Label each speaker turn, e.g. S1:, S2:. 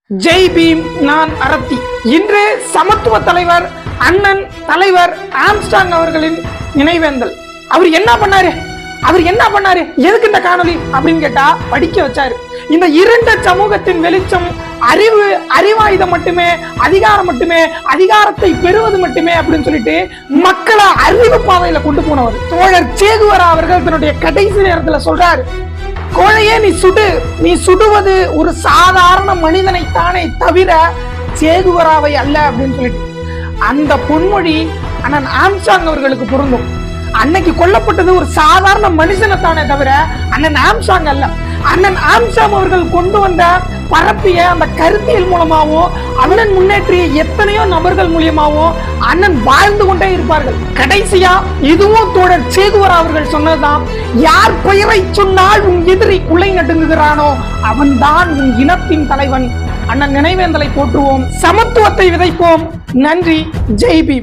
S1: ஜெய் பீம், நான் அரத்தி. இன்று சமத்துவ தலைவர் அண்ணன் தலைவர் ஆம்ஸ்ட்ராங் அவர்களின் நினைவேந்தல். அவர் என்ன பண்ணாரு எதுக்கு இந்த காணொலி அப்படின்னு கேட்டா, படிக்க வச்சாரு. இந்த இரண்டு சமூகத்தின் வெளிச்சம் அறிவாயுதம் மட்டுமே, அதிகாரம் மட்டுமே, அதிகாரத்தை பெறுவது மட்டுமே அப்படின்னு சொல்லிட்டு மக்களை அறிவு பாதையில கொண்டு போனவர் தோழர் சேகுவரா அவர்கள் தன்னுடைய கடைசி நேரத்துல சொல்றாரு, கோழையே நீ சுடுவது ஒரு சாதாரண மனிதனை தானே தவிர சேகுவராவை அல்ல அப்படின்னு சொல்லிட்டு அந்த பொன்மொழி அண்ணன் ஆம்ஸ்ட்ராங் அவர்களுக்கு பொருந்தும். அன்னைக்கு கொல்லப்பட்டது ஒரு சாதாரண மனுஷனை தானே தவிர அண்ணன் ஆம்ஸ்ட்ராங் அல்ல. அண்ணன் ஆம்ஸ்ட்ராங் அவர்கள் கொண்டு வந்த பரப்பிய அந்த கருத்தியல் மூலமாவோ, அண்ணன் முன்னேற்றிய எத்தனையோ நபர்கள் மூலியமாவோ அண்ணன் வாழ்ந்து கொண்டே இருப்பார்கள். கடைசியா இதுவும் தோழர் சேகுவரா அவர்கள் சொன்னதுதான், யார் பெயரை சொன்னால் உன் எதிரி குலை நடுங்குகிறானோ அவன் தான் உன் இனத்தின் தலைவன். அண்ணன் நினைவேந்தலை போற்றுவோம், சமத்துவத்தை விதைப்போம். நன்றி. ஜெய் பீம்.